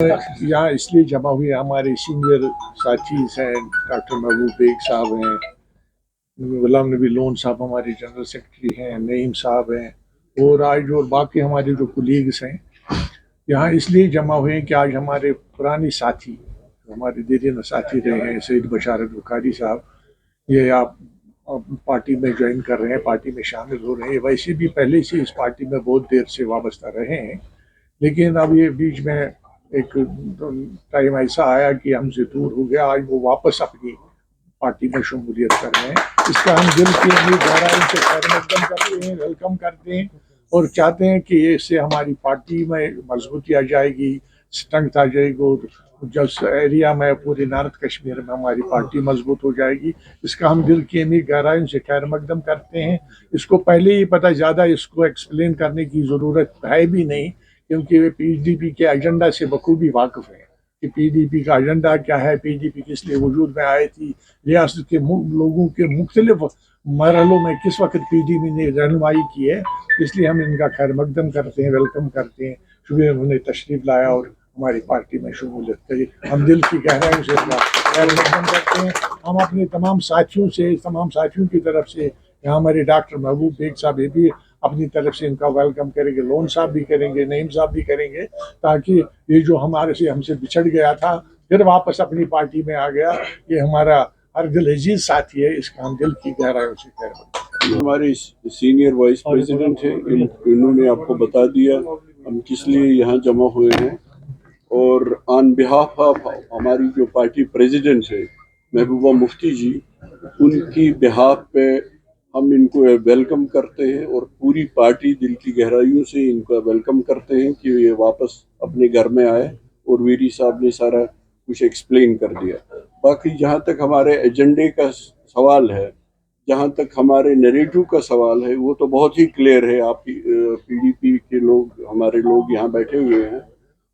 यहाँ इसलिए जमा हुए हमारे सीनियर साथी हैं, डॉक्टर महबूब बेग साहब हैं, गुलाम नबी लोन साहब हमारे जनरल सेक्रेटरी हैं, नईम साहब हैं और बाकी हमारे जो कुलीग्स हैं यहाँ इसलिए जमा हुए हैं कि आज हमारे पुराने साथी हमारे दीदी साथी रहे हैं सईद बशारत बुखारी साहब, ये आप पार्टी में ज्वाइन कर रहे हैं, पार्टी में शामिल हो रहे हैं। वैसे भी पहले से इस पार्टी में बहुत देर से वाबस्ता रहे हैं, लेकिन अब ये बीच में एक टाइम ऐसा आया कि हमसे दूर हो गया। आज वो वापस अपनी पार्टी में शमूलियत कर रहे हैं। इसका हम दिल की गहराई से खैरमकदम करते हैं, वेलकम करते हैं और चाहते हैं कि इससे हमारी पार्टी में मजबूती आ जाएगी, स्ट्रेंथ आ जाएगी। जिस एरिया में पूरे नॉर्थ कश्मीर में हमारी पार्टी मजबूत हो जाएगी, इसका हम दिल की गहराई से खैर मकदम करते हैं। इसको पहले ही पता, ज़्यादा इसको एक्सप्लेन करने की ज़रूरत है भी नहीं, क्योंकि वे पीडीपी के एजेंडा से बखूबी वाकिफ़ हैं कि पीडीपी का एजेंडा क्या है, पीडीपी किस लिए वजूद में आई थी, रियासत के लोगों के मुख्तलिफ मरहलों में किस वक्त पीडीपी ने रहनुमाई की है। इसलिए हम इनका खैर मकदम करते हैं, वेलकम करते हैं। शुक्रिया उन्होंने तशरीफ़ लाया और हमारी पार्टी में शमूलियत करी। हम दिल की गहराई से खैर मकदम करते हैं। हम अपने तमाम साथियों की तरफ से, यहाँ हमारे डॉक्टर महबूब बेग साहब ये भी अपनी तरफ से इनका वेलकम करेंगे, लोन साहब भी करेंगे, नईम साहब भी करेंगे, ताकि ये जो हमसे बिछड़ गया था फिर वापस अपनी पार्टी में आ गया, ये हमारा हर दिल अजीज साथी है। इसका हम दिल की गहराइयों से खैर मकदम। हमारे सीनियर वाइस प्रेसिडेंट है, इन्होंने आपको बता दिया हम किस लिए यहाँ जमा हुए हैं, और ऑन बिहाफ ऑफ हमारी जो पार्टी प्रेसिडेंट है महबूबा मुफ्ती जी, उनकी बिहाफ पे हम इनको वेलकम करते हैं और पूरी पार्टी दिल की गहराइयों से इनका वेलकम करते हैं कि ये वापस अपने घर में आए। और वीरी साहब ने सारा कुछ एक्सप्लेन कर दिया। बाकी जहाँ तक हमारे एजेंडे का सवाल है, जहाँ तक हमारे नैरेटिव का सवाल है, वो तो बहुत ही क्लियर है। आप पीडीपी के लोग, हमारे लोग यहाँ बैठे हुए हैं,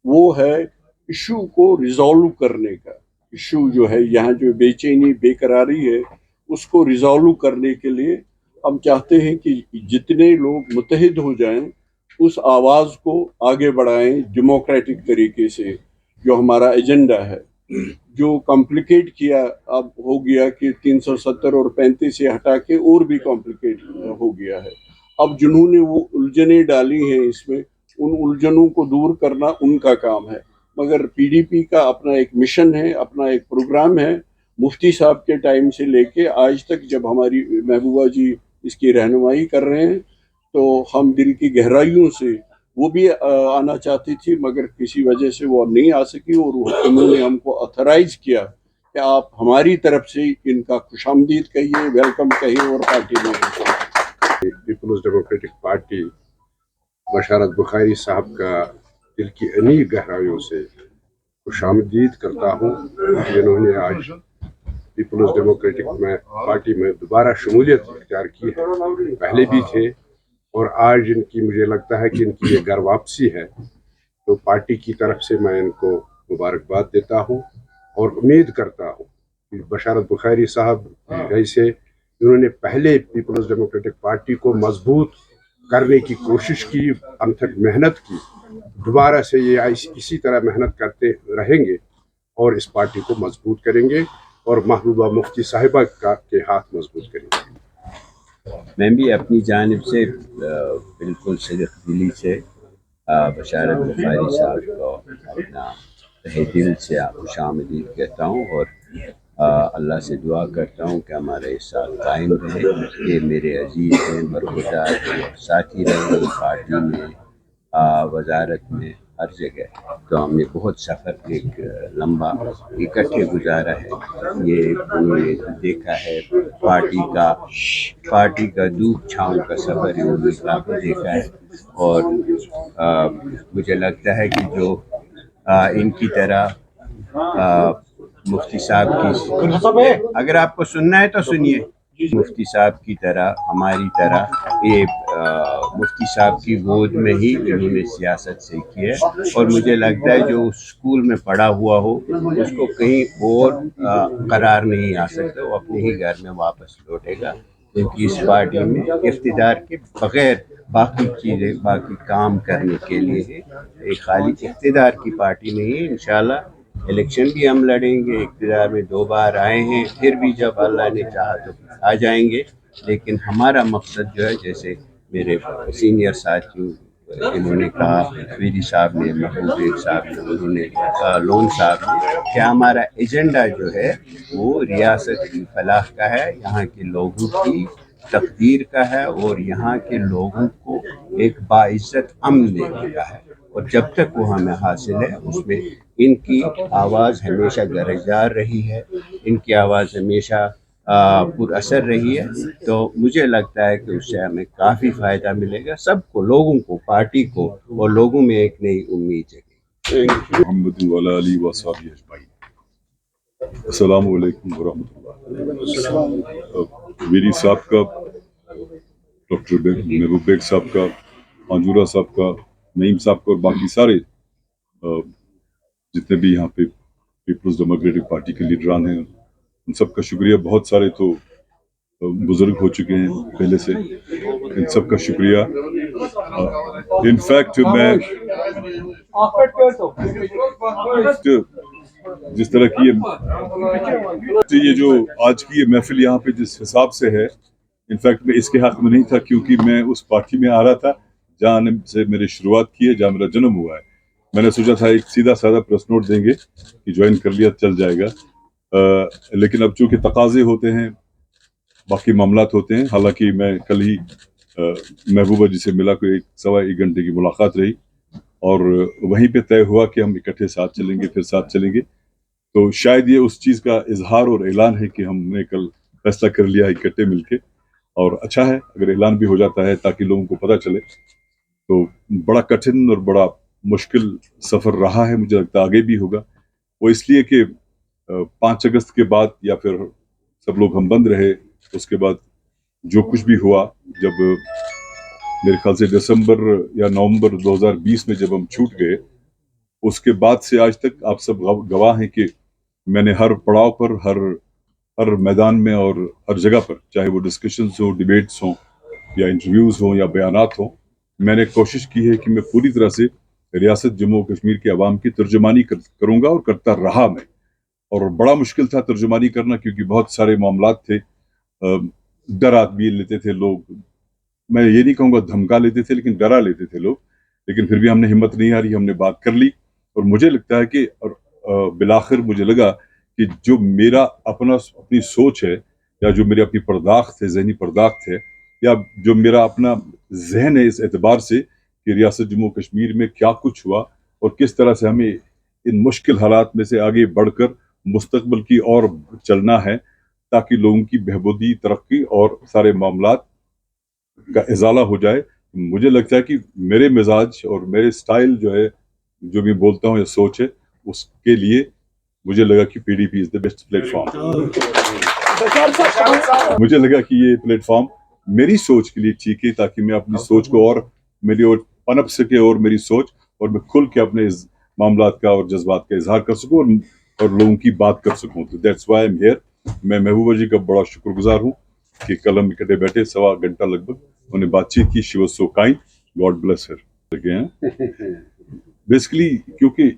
वो है इशू को रिजॉल्व करने का। इशू जो है यहाँ, जो बेचैनी बेकरारी है, उसको रिजॉल्व करने के लिए हम चाहते हैं कि जितने लोग मुत्तहिद हो जाएं, उस आवाज़ को आगे बढ़ाएं डेमोक्रेटिक तरीके से। जो हमारा एजेंडा है, जो कॉम्प्लिकेट किया अब हो गया कि 370 और 35 से हटा के और भी कॉम्प्लिकेट हो गया है। अब जिन्होंने वो उलझने डाली हैं इसमें, उन उलझनों को दूर करना उनका काम है। मगर पीडीपी का अपना एक मिशन है, अपना एक प्रोग्राम है। मुफ्ती साहब के टाइम से लेके आज तक जब हमारी महबूबा जी इसकी रहनुमाई कर रहे हैं, तो हम दिल की गहराइयों से, वो भी आना चाहती थी मगर किसी वजह से वो नहीं आ सकी, और उन्होंने हमको ऑथराइज किया कि आप हमारी तरफ से इनका खुशामदीद कहिए, वेलकम कहिए और पार्टी में। पीपल्स डेमोक्रेटिक पार्टी बशारत बुखारी साहब का दिल की अनीक गहराइयों से खुशामदीद करता हूँ, जिन्होंने आज पीपल्स डेमोक्रेटिक पार्टी में दोबारा शमूलियत इख्तियार की है। पहले भी थे और आज इनकी, मुझे लगता है कि इनकी ये घर वापसी है, तो पार्टी की तरफ से मैं इनको मुबारकबाद देता हूँ और उम्मीद करता हूँ कि बशारत बुखारी साहब जैसे इन्होंने पहले पीपल्स डेमोक्रेटिक पार्टी को मजबूत करने की कोशिश की, अनथक मेहनत की, दोबारा से ये इसी तरह मेहनत करते रहेंगे और इस पार्टी को मजबूत करेंगे और महबूबा मुफ्ती साहिबा के हाथ मजबूत करेंगे। मैं भी अपनी जानिब से बिल्कुल सिर्फ दिली से बशारत बुखारी साहब को अपना तहे दिल से खुशामदीद कहता हूँ और अल्लाह से दुआ करता हूँ कि हमारे साथ कायम रहे। ये मेरे अजीज़ हैं, बरगुज़ार हैं, साथी रहे पार्टी में, वजारत में, हर जगह। तो हमने बहुत सफ़र एक लंबा इकट्ठे गुजारा है। ये उन्होंने देखा है पार्टी का धूप छाँव का सफ़र उन्होंने काफ़ी देखा है। और मुझे लगता है कि जो इनकी तरह मुफ्ती साहब की, अगर आपको सुनना है तो सुनिए, मुफ्ती साहब की तरह, हमारी तरह, ये मुफ्ती साहब की गोद में ही इन्होंने सियासत सीखी है। और मुझे लगता है जो स्कूल में पढ़ा हुआ हो उसको कहीं और करार नहीं आ सकता, वो अपने ही घर में वापस लौटेगा, क्योंकि इस पार्टी में इक़्तिदार के बग़ैर باقی چیزیں باقی کام کرنے کے لیے ہے. ایک خالی اقتدار کی پارٹی نہیں ہے. انشاءاللہ الیکشن بھی ہم لڑیں گے. اقتدار میں 2 بار آئے ہیں, پھر بھی جب اللہ نے چاہا تو آ جائیں گے. لیکن ہمارا مقصد جو ہے, جیسے میرے سینئر ساتھی انہوں نے کہا, فیری صاحب نے, محبوب بیگ صاحب نے, انہوں نے لون صاحب نے, کہ ہمارا ایجنڈا جو ہے وہ ریاست کی فلاح کا ہے, یہاں کے لوگوں کی تقدیر کا ہے, اور یہاں کے لوگوں کو ایک باعزت امن دینے کا ہے. اور جب تک وہ ہمیں حاصل ہے, اس میں ان کی آواز ہمیشہ گرجدار رہی ہے, ان کی آواز ہمیشہ پر اثر رہی ہے. تو مجھے لگتا ہے کہ اس سے ہمیں کافی فائدہ ملے گا, سب کو, لوگوں کو, پارٹی کو, اور لوگوں میں ایک نئی امید جگے. محمد وعلی علی وصحبہ اجمعین. السلام علیکم ورحمۃ اللہ. میری صاحب کا, ڈاکٹر محبوب بیگ صاحب کا, منجورہ صاحب کا, نعیم صاحب کا, اور باقی سارے جتنے بھی یہاں پہ پیپلز ڈیموکریٹک پارٹی کے لیڈران ہیں, ان سب کا شکریہ. بہت سارے تو بزرگ ہو چکے ہیں پہلے سے, ان سب کا شکریہ. انفیکٹ میں جس طرح کی یہ جو آج کی یہ محفل یہاں پہ جس حساب سے ہے, انفیکٹ میں اس کے حق میں نہیں تھا, کیونکہ میں اس پارٹی میں آ رہا تھا جہاں سے میری شروعات کی ہے, جہاں میرا جنم ہوا ہے. میں نے سوچا تھا ایک سیدھا سادہ پریس نوٹ دیں گے کہ جوائن کر لیا چل جائے گا, لیکن اب چونکہ تقاضے ہوتے ہیں, باقی معاملات ہوتے ہیں. حالانکہ میں کل ہی محبوبہ جی سے ملا, کوئی 1.25 گھنٹے کی ملاقات رہی, اور وہیں پہ طے ہوا کہ ہم اکٹھے ساتھ چلیں گے, پھر ساتھ چلیں گے. تو شاید یہ اس چیز کا اظہار اور اعلان ہے کہ ہم نے کل فیصلہ کر لیا اکٹھے مل کے, اور اچھا ہے اگر اعلان بھی ہو جاتا ہے تاکہ لوگوں کو پتہ چلے. تو بڑا کٹھن اور بڑا مشکل سفر رہا ہے, مجھے لگتا ہے آگے بھی ہوگا. وہ اس لیے کہ 5 اگست کے بعد یا پھر سب لوگ ہم بند رہے, اس کے بعد جو کچھ بھی ہوا, جب میرے خیال سے دسمبر یا نومبر 2020 میں جب ہم چھوٹ گئے, اس کے بعد سے آج تک آپ سب گواہ ہیں کہ میں نے ہر پڑاؤ پر, ہر میدان میں اور ہر جگہ پر, چاہے وہ ڈسکشنز ہوں, ڈیبیٹس ہوں, یا انٹرویوز ہوں, یا بیانات ہوں, میں نے کوشش کی ہے کہ میں پوری طرح سے ریاست جموں و کشمیر کے عوام کی ترجمانی کروں گا, اور کرتا رہا میں. اور بڑا مشکل تھا ترجمانی کرنا, کیونکہ بہت سارے معاملات تھے, ڈر آدمی لیتے تھے لوگ, میں یہ نہیں کہوں گا دھمکا لیتے تھے, لیکن ڈرا لیتے تھے لوگ. لیکن پھر بھی ہم نے ہمت نہیں ہاری, ہم نے بات کر لی. اور مجھے لگتا ہے کہ بالآخر مجھے لگا کہ جو میرا اپنی سوچ ہے, یا جو میری اپنی پرداخت ہے, ذہنی پرداخت ہے, یا جو میرا اپنا ذہن ہے اس اعتبار سے کہ ریاست جموں و کشمیر میں کیا کچھ ہوا, اور کس طرح سے ہمیں ان مشکل حالات میں سے آگے بڑھ کر مستقبل کی اور چلنا ہے, تاکہ لوگوں کی بہبودی, ترقی اور سارے معاملات کا ازالہ ہو جائے. مجھے لگتا ہے کہ میرے مزاج اور میرے سٹائل جو ہے, جو بھی بولتا ہوں یا سوچ ہے, اس کے لیے مجھے لگا کہ P D P is the best plate form. مجھے لگا کہ یہ پلیٹ فارم میری سوچ کے لیے ٹھیک ہے, تاکہ میں اپنی سوچ کو اور میری اور پنپ سکے, اور میری سوچ, اور میں کھل کے اپنے معاملات کا اور جذبات کا اظہار کر سکوں, اور لوگوں کی بات کر سکوں. تو that's why I am here. میں محبوبہ جی کا بڑا شکر گزار ہوں کہ کل ہم اکٹھے بیٹھے, 1.25 گھنٹہ لگ بھگ انہوں نے بات چیت کی. She was so kind, God bless Hare. Basically کیونکہ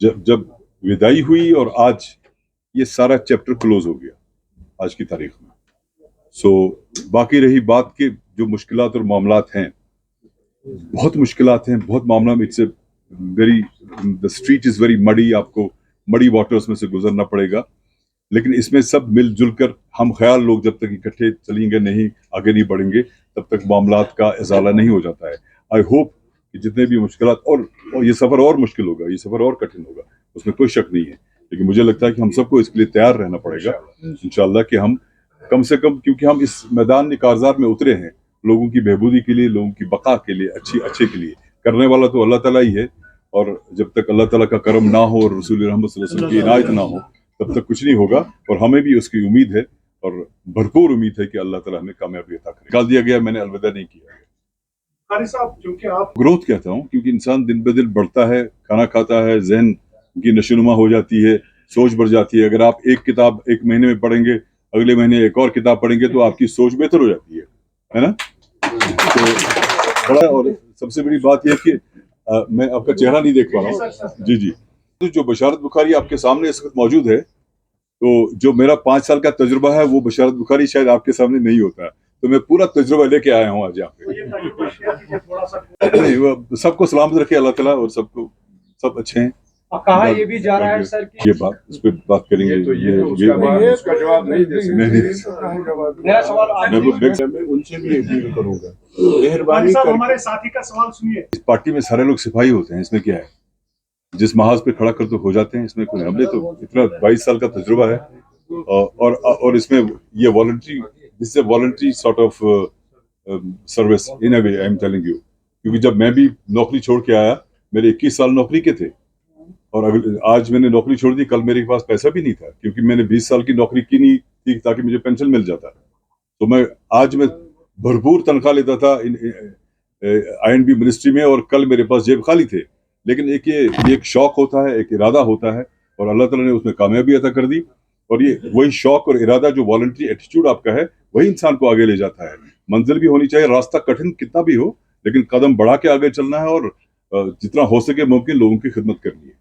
جب ودائی ہوئی اور آج یہ سارا چیپٹر کلوز ہو گیا آج کی تاریخ میں. سو باقی رہی بات کہ جو مشکلات اور معاملات ہیں, بہت مشکلات ہیں, بہت معاملہ میں, it's a very, the street is very muddy, آپ کو مڈی واٹرز میں سے گزرنا پڑے گا. لیکن اس میں سب مل جل کر ہم خیال لوگ جب تک اکٹھے چلیں گے نہیں, آگے نہیں بڑھیں گے, تب تک معاملات کا ازالہ نہیں ہو جاتا ہے. آئی ہوپ کہ جتنے بھی مشکلات, اور یہ سفر اور مشکل ہوگا, یہ سفر اور کٹھن ہوگا, اس میں کوئی شک نہیں ہے, لیکن مجھے لگتا ہے کہ ہم سب کو اس کے لیے تیار رہنا پڑے گا انشاءاللہ, کہ ہم کم سے کم, کیونکہ ہم اس میدان کارزار میں اترے ہیں لوگوں کی بہبودی کے لیے, لوگوں کی بقا کے لیے, اچھے کے لیے. کرنے والا تو اللہ تعالیٰ ہی ہے, اور جب تک اللہ تعالیٰ کا کرم نہ ہو اور رسول رحمت صلی اللہ علیہ وسلم کی عنایت نہ ہو, تب تک کچھ نہیں ہوگا. اور ہمیں بھی اس کی امید ہے, اور بھرپور امید ہے کہ اللہ تعالیٰ ہمیں کامیابی عطا کرے. نکال دیا گیا, میں نے الوداع نہیں کیا. قاری صاحب, کیونکہ آپ گروتھ کہتا ہوں, کیونکہ انسان دن بہ دن بڑھتا ہے, کھانا کھاتا ہے, ذہن کی نشوونما ہو جاتی ہے, سوچ بڑھ جاتی ہے. اگر آپ ایک کتاب ایک مہینے میں پڑھیں گے, اگلے مہینے ایک اور کتاب پڑھیں گے, تو آپ کی سوچ بہتر ہو جاتی ہے نا. तो बड़ा, और सबसे बड़ी बात यह कि मैं आपका चेहरा नहीं देख पा रहा हूँ। जी जी, तो जो बशारत बुखारी आपके सामने इस वक्त मौजूद है, तो जो मेरा 5 साल का तजुर्बा है वो बशारत बुखारी शायद आपके सामने नहीं होता, तो मैं पूरा तजुर्बा लेके आया हूँ आज यहाँ पे। नहीं, वो सबको सलामत रखे अल्लाह ताला, और सबको सब अच्छे हैं। कहा ये भी जा रहा है सर कि ये बात इस पे बात करेंगे। उसका जवाब नहीं दे सकते। नया सवाल आज मैं उनसे भी अपील करूंगा, मेहरबानी खालिद साहब करके हमारे साथी का सवाल सुनिए। इस पार्टी में सारे लोग सिपाही होते हैं, इसमें क्या है, जिस महाज पे खड़ा कर तो हो जाते हैं, इसमें कोई, हमने तो इतना 22 साल का तजुर्बा है, और इसमें ये voluntary, this is voluntary sort of service in a way, I am telling you, क्योंकि जब मैं भी नौकरी छोड़ के आया, मेरे 21 साल नौकरी के थे, और आज मैंने नौकरी छोड़ दी, कल मेरे पास पैसा भी नहीं था, क्योंकि मैंने 20 साल की नौकरी की नहीं थी ताकि मुझे पेंशन मिल जाता। तो आज मैं भरपूर तनख्वाह लेता था INB मिनिस्ट्री में, और कल मेरे पास जेब खाली थे। लेकिन ये एक शौक होता है, एक इरादा होता है, और अल्लाह ताला ने उसमें कामयाबी अता कर दी, और ये वही शौक और इरादा, जो वॉलंटरी एटीट्यूड आपका है, वही इंसान को आगे ले जाता है। मंजिल भी होनी चाहिए, रास्ता कठिन कितना भी हो, लेकिन कदम बढ़ा के आगे चलना है, और जितना हो सके मुमकिन लोगों की खिदमत करनी है।